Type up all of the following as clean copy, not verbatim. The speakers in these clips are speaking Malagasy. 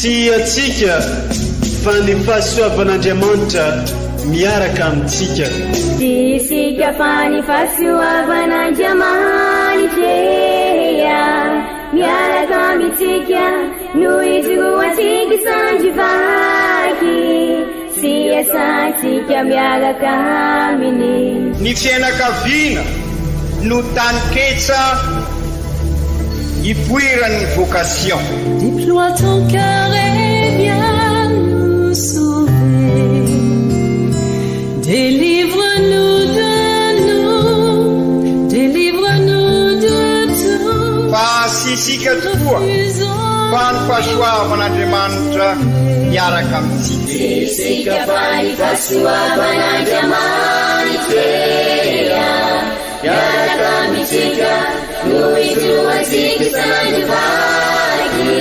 sy atsika fa ny fahasoavan'Andriamanitra miaraka amintsika. Isika fa ny fahasoavan'Andriamanitra miaraka amintsika noho izy roantsika sandrivaky sy asantsika miaraka aminy. Ny fianakaviana no taniketsa ipoiran'ny vocation. Déploie ton cœur et viens nous sauver. Délivre-nous de nous, délivre-nous de tout. Fa sisika tokoa fa ny fahasoavan'Andriamanitra miaraka amintsika. Sisika fa ny fahasoavan'Andriamanitra miaraka amintsika noho izy roantsika sandrivaky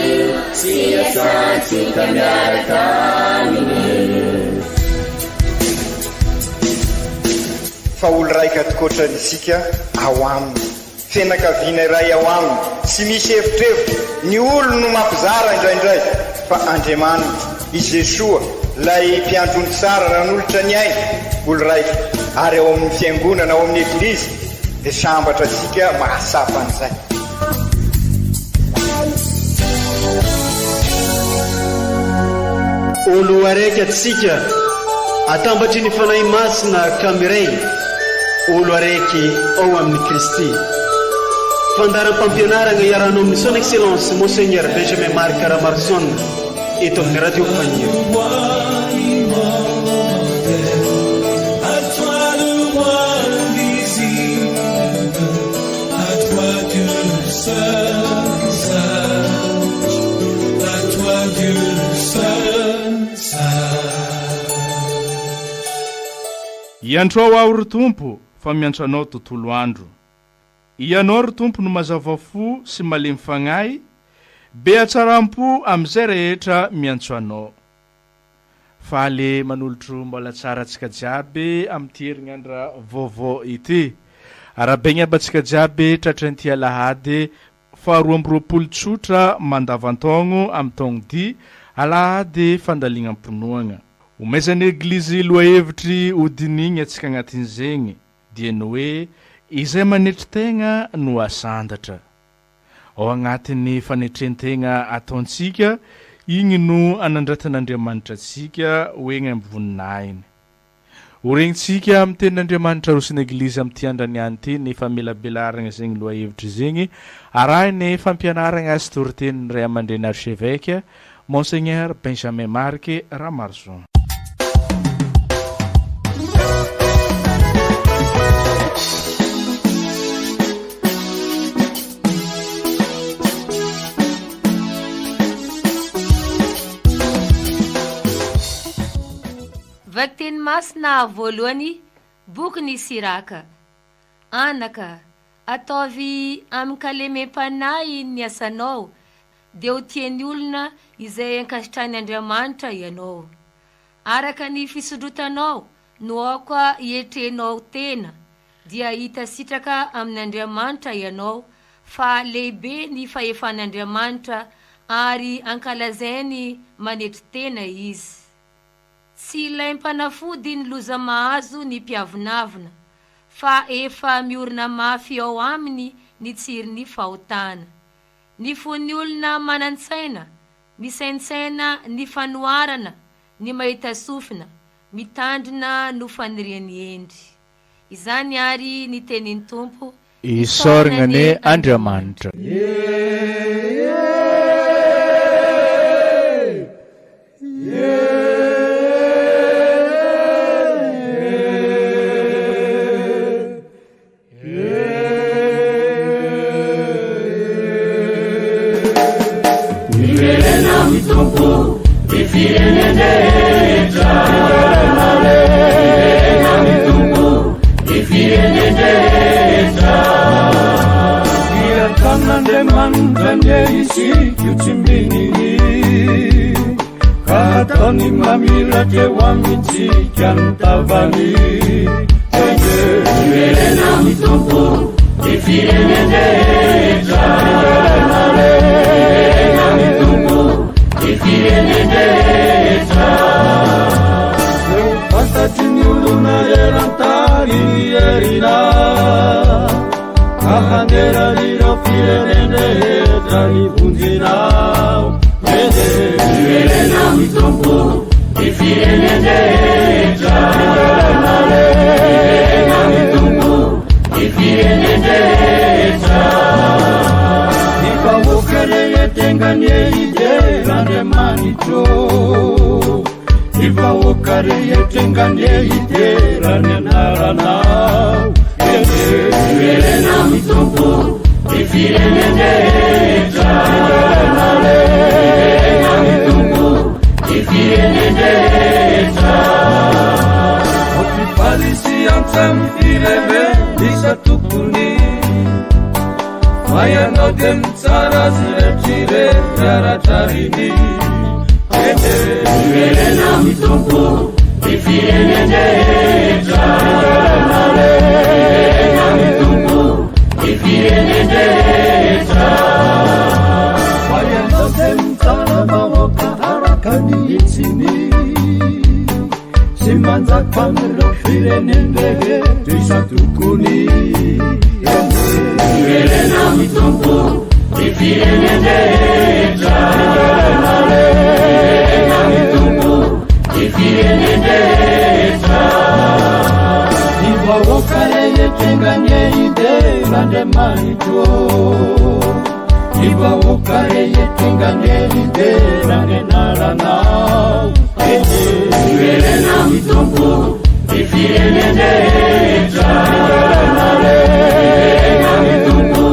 sy asantsika miaraka aminy. Fa olo raika atikoatran'isika ao aminy, fianakaviana iray ao aminy, sy misy hevitrevitra ny olo no mampizara indraindray fa Andriamanitra i Jesoa lay mpiandrony tsara ran'olotra ny aina olo raika ary ao amin'ny fiangonana ao amin'ny eglizy dia sambatra tsika mahasapan'izay. Olo araiky atsika atambatry ny fanahy masina kamiray, olo araiky ao amin'ny Kristy. Fandaram-pampianarana iarano amin'ny son excellence Monseigneur Benjamin Marc Caramarson eto amin'ny radio Fagnier. Iantrao ao ry Tompo fa miantso anao tontolo andro. Ianao ry Tompo no mazava fo sy malemy fagnahy, be atsaram-po amin'izay rehetra miantso anao. Faly manolotro mbola tsara antsika jiaby amin'ity herinandro vaovao ity. Arabaigna abantsika jiaby tratran'ity alahady faharoa amby roapolo tsotra mandavan-taogno amin'ny taogno dy alahady fandalignam-ponoagna. Omezan'ny eglizy loha hevitry hodinigny atsika agnatin'izegny dia ny hoe izay manetry tegna no asandatra. Ao agnatin'ny fanetren-tegna ataontsika igny no anandratan'Andriamanitra atsika hoegny amin'ny voninahiny. Oregnintsika amin'ny tenin'Andriamanitra rosin'ny eglizy amin'ity andraniany ity ny famelabelaragna zegny loha hevitry zegny arahiny fampianaragna sy toritenin'ny ray aman-dreny archevêque Monseigneur Benjamin Marc Caramarson. Vakteny masina voalohany boky ny Siraka. Anaka, ataovy amin'ny kalemem-panahy ny asanao dia ho tiany olona izay ankasitrany ianao. Araka ny fisondrotanao no aoka hietrenao tena dia hita sitraka amin'Andriamanitra ianao fa lehibe ny fahefan'Andriamanitra ary ankalazainy manetry tena izy. Tsy ilay mpanafody ny loza mahazo ny mpiavonavona fa efa miorina mafy ao aminy ny tsirin'ny fahotana. Ny fon'ny olona manantsaina, misaintsaina ny fanoarana, ny mahita sofina, mitandrina no faniriany endry. Izany ary ny tenin'ny Tompo, isaorana ny Andriamanitra. Katoni mamila ke wamichi kantavani Iverena mitumpu Ifirene Iverena mitumpu Ifirene ivonjenao Ivelena mitombo ifirenendetra Ivelena mitombo ifirenendetra Ivaokareyetenganye iderandremanitro Ivaokareyetenganye iderandenaranao Ivelena mitombo ifirenendetra Ivelena mitombo ifirenendetra Opiparisi amsamifireve isatokony Mayanao de mitsara ziretrire raratrarini Ivelena mitombo ifirenendetra Ivelena mitombo ifirenendetra Mayanao de mitsara mahoaka arakany itsiny Sy manjaka amireo firenendehe isatokony Ivelena mitombo ifirenendetra Ivelena mitombo ifirenendetra Ivaokareyetenganye iderandremanitro Ivaokareyetenganye iderandrenaranao Ivelena mitombo ifirenendetra Ivelena mitombo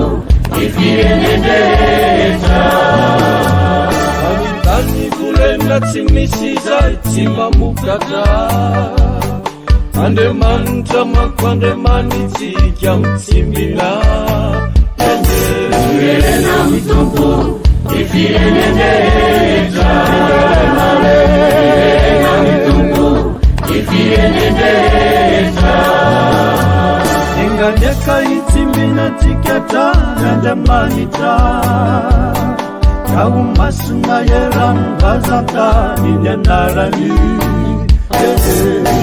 ifirenendetra Amitany volenina tsy misy zay tsy mamokatra Andriamanitra manko andriamanitsika tsy mila Ivelena mitombo ifirenendetra Ivelena mitombo ifirenendetra Enganyaka itsimbinatikatra n'andriamanitra Ka ho masina eran'vazaka iny anarany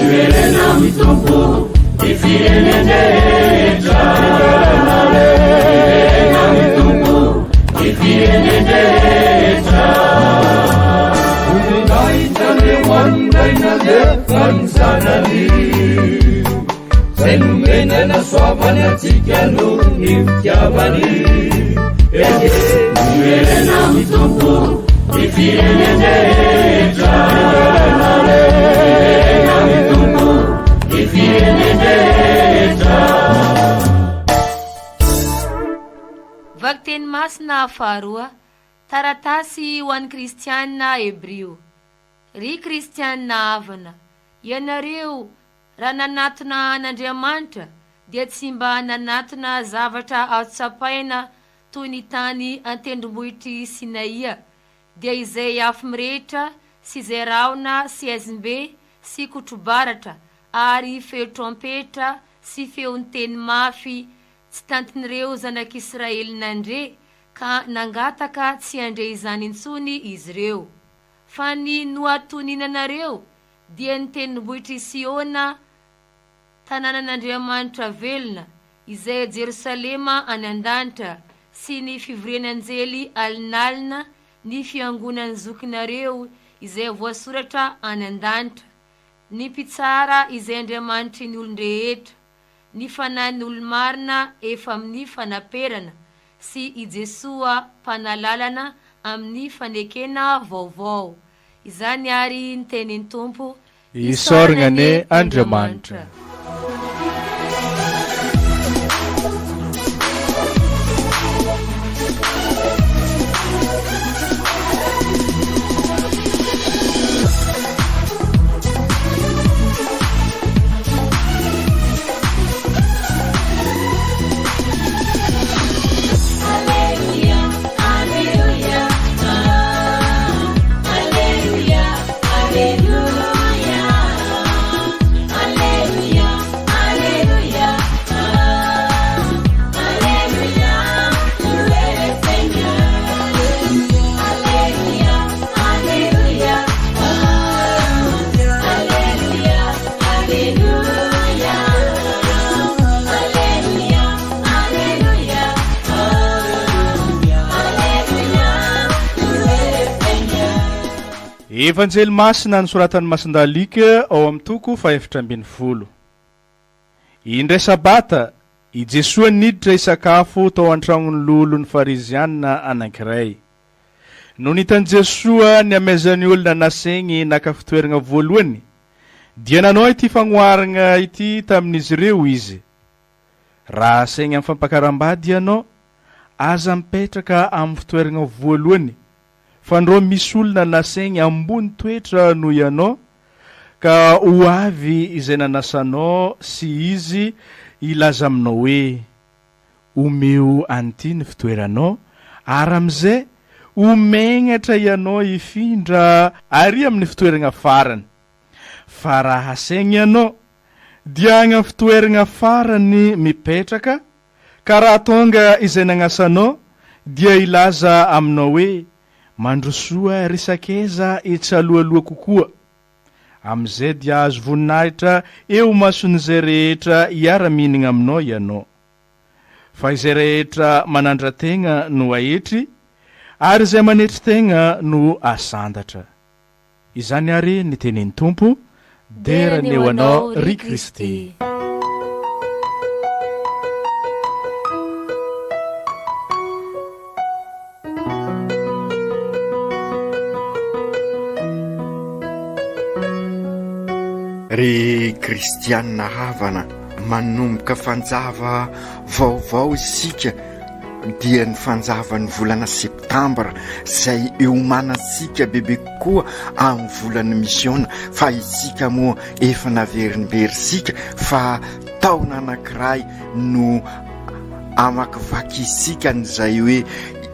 Ivelena mitombo ifirenendetra Ivelena mitombo ifirenendetra Uninaitanreoaninaina lefany zanany Zay nomenana soavany atsika no ny fitiavany Ivelena mitombo ifirenendetra Ivelena mitombo ifirenendetra Vaky teny masina faharoa taratasy ho an'ny kristianina Hebreo. Ry kristianina havana, ianareo raha nanatona an'Andriamanitra dia tsy mba nanatona zavatra aotsapaina toy ny tany an-tendrombohitry Sinaia, dia izay afo mirehitra sy izay raona sy aizimbe sy kotrobaratra ary feo trompetra sy feon'ny teny mafy tsy tantin'ireo zanak'Israely nandre ka nangataka tsy andre izany intsony izy ireo. Fa ny noatoninanareo dia ny tendrombohitry Siona, tanànan'Andriamanitra velona, izay Jerosalema any an-danitra, sy ny fivorian'anjely alinalina, ny fiangonan'ny zokinareo izay voasoratra any an-danitra, ny mpitsara izay Andriamanitry ny olon-drehetra, ny fanahin'ny olo-marina efa amin'ny fanaperana, sy i Jesoa mpanalalana amin'ny fanekena vaovao. Izany ary ny tenin'ny Tompo, isorana ne Andriamanitra. Alleluia, alleluia, alleluia. Evanjely masina nosoratan'ny Masindalika ao amin'ny toko 7:20. Indray sabata i Jesoa niditra isakafo tao an-tragnon'ny lolon'ny farizianina anankiray. No nitan'i Jesoa ny amezan'ny olona nasegny naka fitoeragna voalohany, dia nanao ity fagnoharagna ity tamin'izy ireo izy: raha saigny amin'ny fampakaram-bady ianao, aza mipetraka amin'ny fitoeragna voalohany, fa ndro misy olona nasaigny ambony toetra noho ianao, ka ho avy izay nanasanao sy izy ilaza aminao hoe omeo an'ity ny fitoeranao, ary am'izay omegnatra ianao ifindra ary amin'ny fitoeragna farany. Fa raha asaigny ianao dia agny amin'ny fitoeragna farany mipetraka, ka raha tonga izay nagnasanao dia ilaza aminao hoe mandrosoa risakeza etsy alohaloha kokoa. Am'izay dia azo voninahitra eo mason'izay rehetra hiara-minagna aminao ianao. Fa izay rehetra manandra-tegna no ahetry, ary izay manetry tegna no asandatra. Izany ary ny tenin'ny Tompo, dera ny eo anao ry Kristy. Ry kristianina havana, manomboka fanjava vaovao isika, dia ny fanjavan'ny volana septambra zay iomanantsika bebe koa amin'ny volana misiona. Fa isika moa efa naverimberintsika fa taona anankiray no amakivaky isika n'izay hoe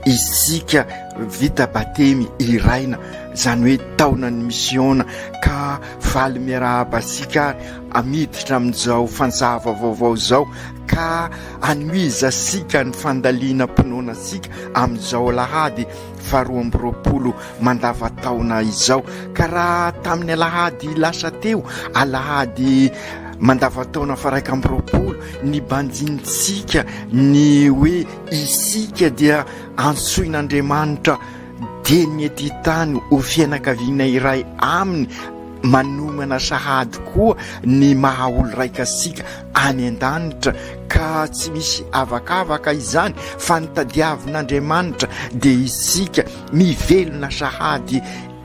isika vita batemy iraina, zany hoe taonan'ny misiona. Ka valy miarahaba-sika amiditra amin'izao fanjava vaovao zao, ka anuiza sika ny fandaliana mpinoana sika amin'izao alahady 12 mandava-taona izao. Ka raha tamin'ny alahady lasa teo, alahady mandava-taona 12 ny banjintsika ny hoe isika dia antsoin'Andriamanitra de ny ety tany ho fianakaviana iray aminy, manomana sahady koa ny mahaolo raika sika any an-danitra. Ka tsy misy avakavaka izany fa nitadiavin'Andriamanitra de isika mivelona sahady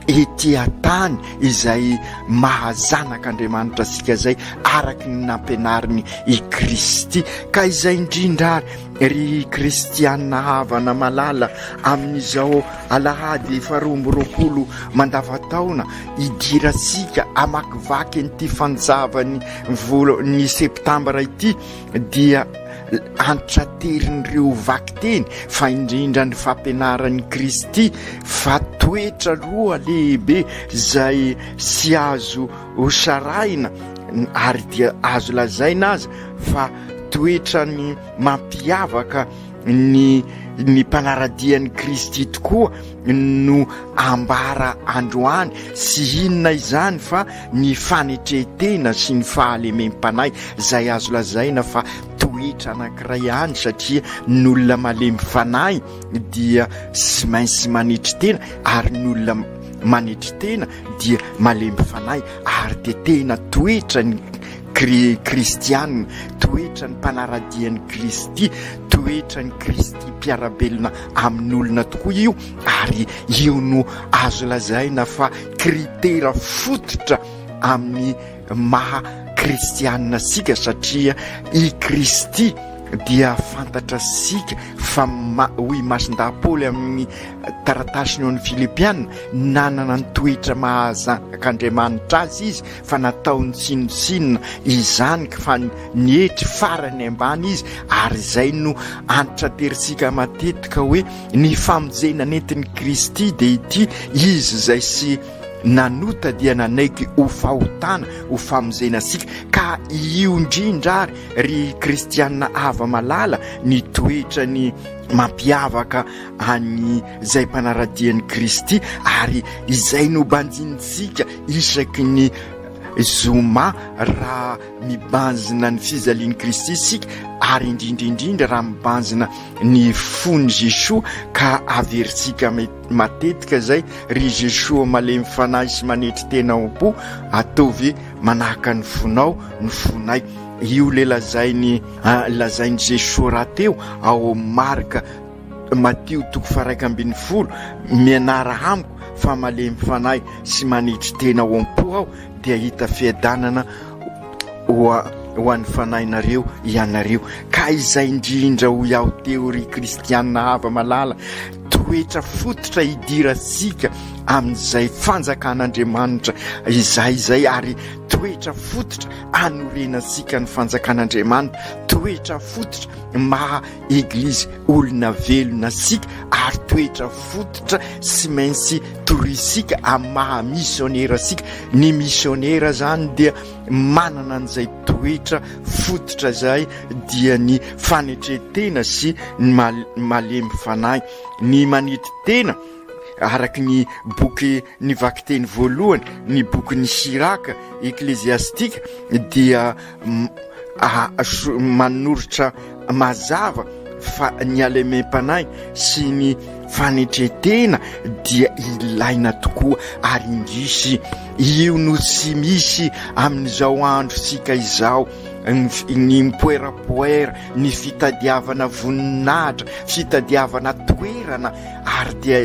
ety an-tany izay mahazanak'Andriamanitra sika zay araky ny nampianariny i Kristy. Ka izay indrindra ry kristianina havana malala amin'izao alahady 12 mandava-taona idiratsika amakivaky n'ity fanjavany ny septambra ity, dia antraterinyireo vaky teny fa indrindra ny fampianaran'ny Kristy fa toetra roa lehibe zay sy azo hosaraina, ary dia azo lazaina azy fa toetra ny mampiavaka ny mpanaradian'ny Kristy tokoa no ambara androany. Sy inona izany fa ny fanetretena sy ny fahalemem-panay zay azo lazaina fa toetra anankiray any, satria n'olona malemy fanahy dia sy maintsy manetry tena, ary n'olona manetry tena dia malemy fanahy, ary de tena toetra ny kristianina, toetra ny mpanaradian'ny Kristy, toetra ny Kristy mpiarabelona amin'olona tokoa io. Ary io no azo lazaina fa kritera fototra amin'ny maha kristianina sika, satria i Kristy dia fantatra sika fa hoy Masindapoly amin'ny taratasiny ao amin'ny Filipianina, nanana ny toetra mahazak'Andriamanitra azy izy, fa nataony tsinontsinona izany fa nietry farany ambany izy. Ary zay no antraterisika matetika hoe ny famonjena nentin'ny Kristy de ity izy zay sy nanota dia nanaiky ho fahotana ho famonjena sika. Ka io indrindra ry kristianina ava malala ny toetra ny mampiavaka any zay mpanaradian'ny Kristy, ary izay no banjintsika isaky ny zoma raha mibanjina ny fizalian'i Kristy isika, ary indrindraindrindra raha mibanjina ny fony Jesoa ka averintsika matetika zay ry Jesoa malemy fanahy sy manetry tena am-po, ataovy manahaka ny fonao ny fonay. Io le lazainy Jesoa raha teo ao Marka Matio 1:12 mianara amiko fa malemy fanahy sy manetry tena ao am-po aho dia hita fiadanana ho an'ny fanahinareo ianareo. Ka izay indrindra ho iaho teo ry kristianina hava malala, toetra fototra idirasika amin'izay fanjakan'Andriamanitra izay ary toetra fototra anorenasika ny fanjakan'Andriamanitra, toetra fototra maha eglizy olona velona sika, ary toetra fototra sy mainsy torisika amin'ny maha misionera sika. Ny misionera zany dia manana an'izay toetra fototra zay dia ny fanetretena sy ny malemy fanahy. Ny manety tena araky ny boky ny vakiteny voalohany, ny boky ny Siraka ekleziastika dia manoritra mazava fa ny alemem-panahy sy ny fanetretena dia ilaina tokoa, ary indrisy io no tsy misy amin'izao andro sika izao. Ny mipoerapoera, ny fitadiavana voninahitra, fitadiavana toerana, ary dia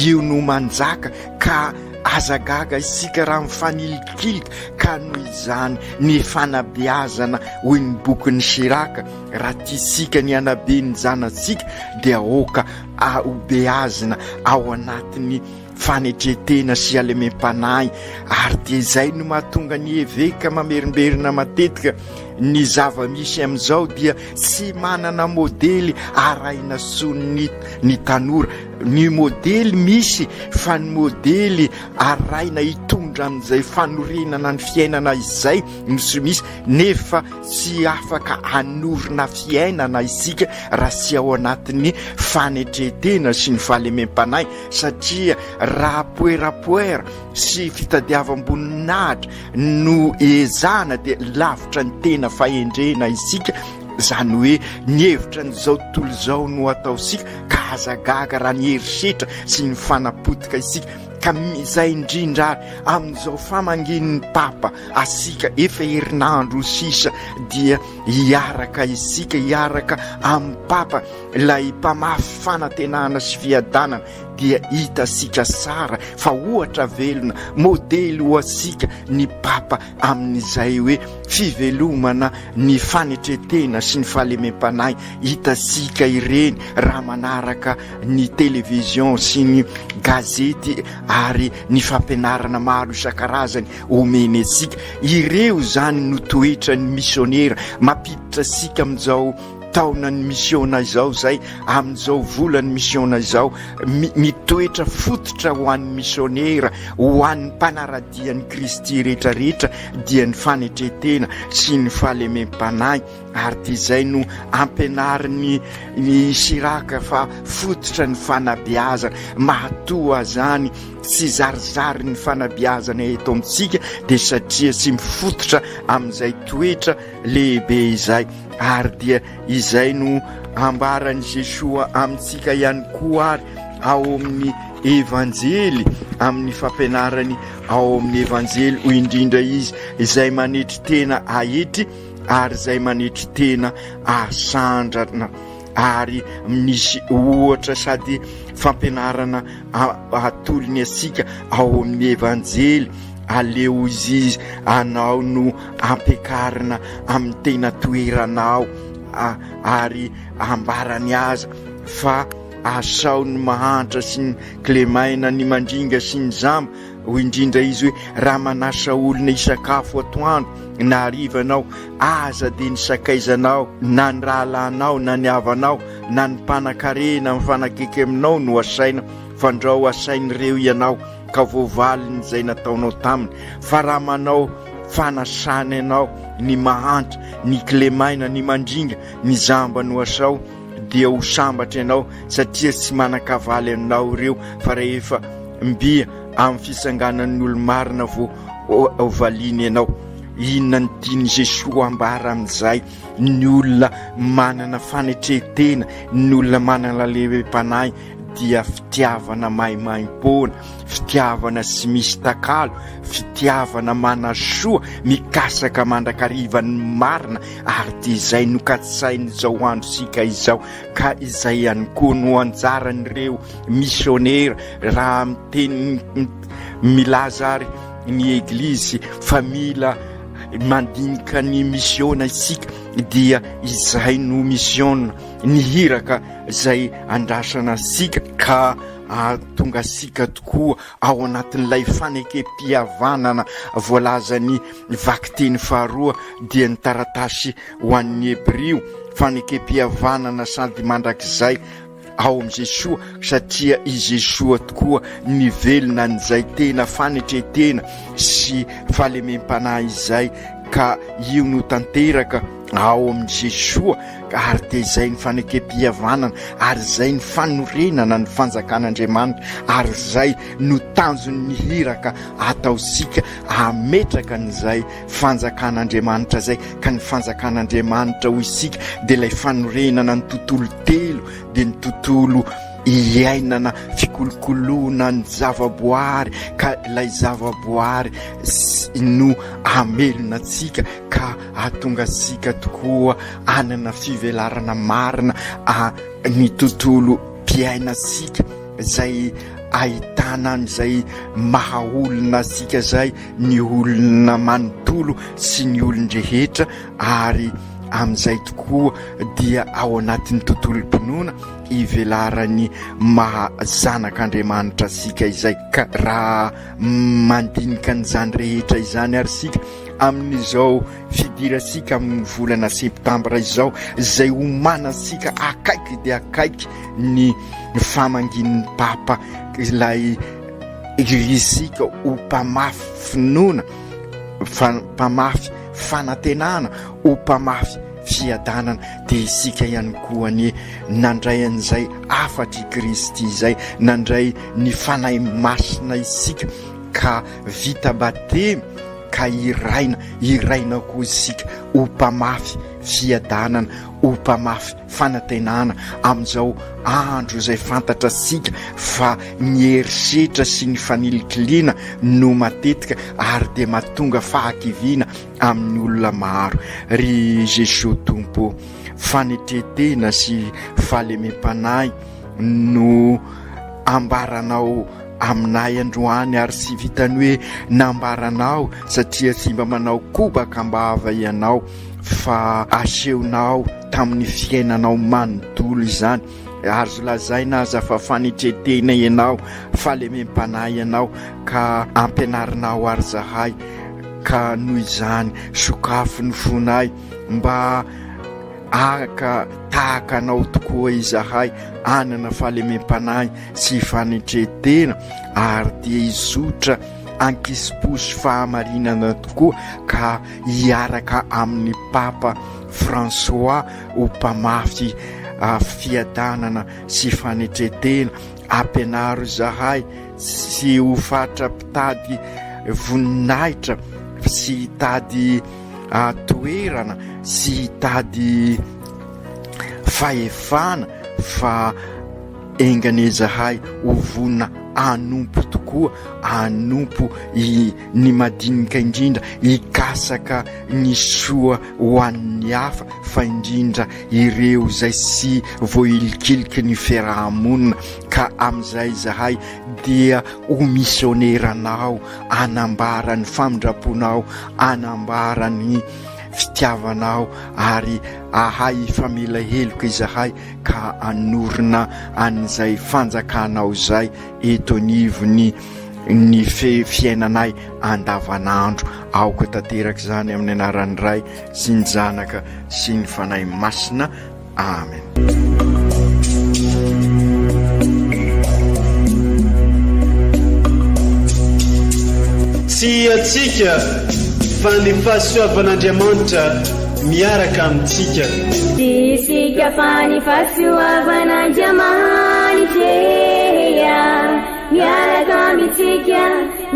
io no manjaka ka azagaga isika raha mifanilikilika, ka noho izany ny fanabeazana hoy ny boky ny Siraka, raha tiasika ny anabe ny zanasika dia oka hobeazina ao anatiny fanetretena sy alemem-panahy. Ary dia izay no mahatonga ny eveka mamerimberina matetika ny zava-misy amin'izao dia sy manana modely araina sony ny tanora. Ny modely misy fa ny modely araina hitondra amin'izay fanorenana ny fiainana izay no sy misy, nefa tsy afaka hanorina fiainana isika raha sy ao anatin'ny fanetretena sy ny fahalemem-panahy, satria raha poerapoera sy fitadiavam-boninahitra no ezana dia lavitra ny tena fahendrena isika. Zany hoe ny hevitra n'izao tontolo izao no ataosika ka azagaga raha ny herisetra sy ny fanapotika isika. Ka izay indrindra amin'izao famangin'ny Papa asika efa herinandro sisa dia hiaraka isika, hiaraka amin'ny Papa ilay mpamafy fanantenana sy fiadanana, dia hita sika sara fa ohatra velona modely ho asika ny Papa amin'izay hoe fivelomana ny fanetretena sy ny fahalemem-panahy. Hitasika ireny raha manaraka ny televizion sy ny gazety ary ny fampianarana maro isan-karazany omeny asika. Ireo zany no toetra ny misionera mampiditra asika amin'izao taona ny misiona izao zay, amin'izao volany misiona izao. Mitoetra fototra ho an'ny misionera, ho an'ny mpanaradian'ny Kristy rehetrarehetra dia ny fanetretena sy ny fahalemem-panahy. Ary dia izay no ampianariny ny Siraka fa fototra ny fanabeazana. Mahatoa zany tsy zarizary ny fanabeazana eto amintsika dia satria tsy mifototra amin'izay toetra lehibe izay. Ary dia izay no ambarany Jesoa amintsika ihany koa ary ao amin'ny evanjely, amin'ny fampianarany ao amin'ny evanjely, ho indrindra izy izay manetry tena ahetry ary izay manetry tena asandrana. Ary misy ohatra sady fampianarana atolony asika ao amin'ny evanjely. Aleo izy anao no ampiakarina amin'ny tena toeranao, ary ambarany aza fa asao ny mahantra sy ny klemaina, ny mandringa sy ny zamba. Ho indrindra izy hoe raha manasa olona isakafo atoandro na harivanao, aza dia ny sakaizanao na ny rahalanao na ny havanao na ny mpanan-karena mifanakaiky aminao no asaina, fandrao asain'ireo ianao ka voavaliny izay nataonao taminy. Fa raha manao fanasana ianao ny mahantra, ny klemaina, ny mandringa, ny zamba no asao, dia ho sambatra ianao satria tsy manan-kavaly aminao ireo, fa rehefa mbia amin'ny fisanganan'ny olo-marina vo valiany ianao. Inona ny tiany Jesoa ambara amin'izay? Ny olona manana fanetretena, ny olona manana lehibe-panahy dia fitiavana maimaim-pona, fitiavana sy misy takalo, fitiavana manasoa, mikasaka mandrakariva ny marina, ary dia izay nokatsain'izao andro sika izao. Ka izay ihany koa no anjaran'ireo misionera raha miteny milaza ary ny eglizy fa mila mandinika ny misiona isika, dia izay no misiona ny hiraka izay andrasana sika ka tonga sika tokoa ao anatin'ilay fanekempihavanana voalazany vakiteny faharoa dia ny taratasy ho an'ny Hebrio, fanekempihavanana sady mandrakizay ao am' Jesoa, satria i Jesoa tokoa nivelona n'izay tena fanetretena sy fahalemem-panahy izay, ka io no tanteraka ao am' Jesoa. Ary dia izay ny fanekempihavanana, ary izay ny fanorenana ny fanjakan'Andriamanitra, ary izay no tanjon'ny hiraka ataosika ametraka n'izay fanjakan'Andriamanitra zay. Ka ny fanjakan'Andriamanitra ho isika dia ilay fanorenana ny tontolo telo, dia ny tontolo iainana fikolokoloana ny zavaboary, ka ilay zavaboary no amelona atsika ka ahatonga sika tokoa anana fivelarana marina ny tontolo mpiaina sika izay ahitana an'izay mahaolona sika zay, ny olona manontolo sy ny olon-drehetra. Ary amin'izay tokoa dia ao anatin'ny tontolo-pinoana ivelarany mahazanak'Andriamanitra sika izay. Ka raha mandinika n'izany rehetra izany ary sika amin'izao fidirasika amin'ny volana septambra izao, izay homanasika akaiky dia akaiky ny famangin'ny papa ilay isika ho mpamafy finoana, mpamafy fanantenana, ho mpamafy fiadanana. Dia isika ihany koa ny nandray an'izay afatry Kristy izay, nandray ny fanahy masina isika ka vita batemy, ka iraina koa isika ho mpamafy fiadanana, ho mpamafy fanantenana amin'izao andro izay fantatra sika fa ny herisetra sy ny fanilikiliana no matetika ary dia mahatonga fahakiviana amin'ny olona maro. Ry Jesoa Tompo, fanetretena sy fahalemem-panahy no ambaranao aminay androany, ary sy vitany hoe nambaranao satria tsy mba manao kobaka mbava ianao, fa asehonao tamin'ny fiainanao manontolo izany. Azo lazaina aza fa fanetretena ianao, fahalemem-panahy ianao, ka ampianarinao ary zahay. Ka noho izany sokafo ny fonay mba aka tahaka anao tokoa izahay, anana fahalemem-panahy sy fanetretena, ary dia izotra ankisiposy fahamarinana tokoa, ka hiaraka amin'ny Papa François ho mpamafy fiadanana sy fanetretena, ampianaro zahay sy ho fatra mpitady voninahitra sy hitady toerana sy hitady fahefana, fa engane zahay ho vonina anompo tokoa, anompo ny madinika indrindra, hikasaka ny soa ho an'ny hafa, fa indrindra ireo izay sy voahilikiliky ny fiarahamonina. Ka amin'izay zahay dia ho misioneranao, anambara ny famindraponao, anambara ny fitiavanao, ary ahay famela heloka izahay ka anorina an'izay fanjakanao zay eto anivony ny fiainanay andavanandro. Aoka tanteraka izany amin'ny anaran'ny Ray sy ny Zanaka sy ny Fanahy Masina. Amen. Tsy atsika fa ny fahasoavan'Andriamanitra miaraka amintsika. Isika fa ny fahasoavan'Andriamanitra miaraka amitsika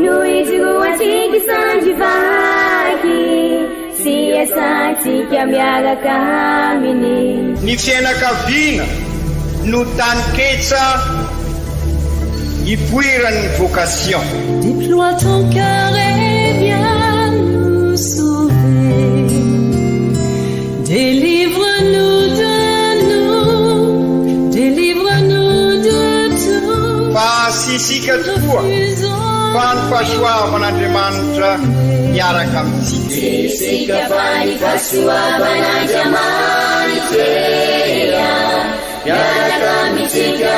no ijoroatsika sanjivaky sy asatsika miaraka aminy. Ny fianakaviana no tany ketsa ipoiran'ny vocation. Déploie ton cœur et viens nous sauver. Délivre-nous de nous, délivre-nous de tout. Fa sisika tokoa fa ny fahasoavan'Andriamanitra miaraka amintsika. Sisika fa ny fahasoavan'Andriamanitra miaraka amitsika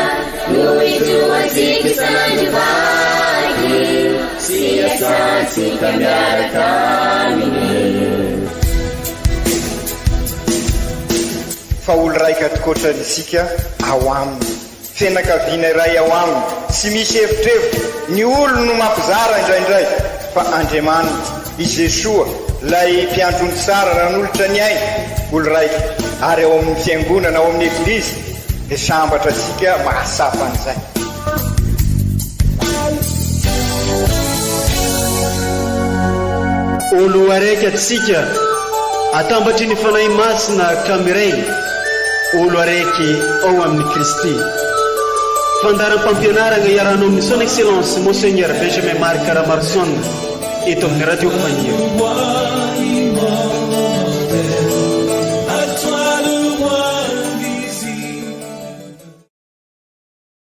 no ijoatsika sanjivaky sy asatsika miaraka aminy. Fa olo raika atokotran'isika ao aminy, fianakaviana iray ao aminy, sy misy hevitrevitra. Ny olo no mampizara indraindray, fa Andriamanitra i Jesoa lay mpiandrony tsara ran'olotra ny ainy, olo raika. Ary ao amin'ny fiangonana, ao amin'ny eglizy dia sambatra antsika mahasapa an'izay. Olo araiky atsika atambatry ny fanahy masina kamiray, olo araiky ao amin'ny Kristy. Fandaram-pampianarana iarahana amin'ny son excellence Monseigneur Benjamin Marc Caramarson eto amin'ny radio Fania.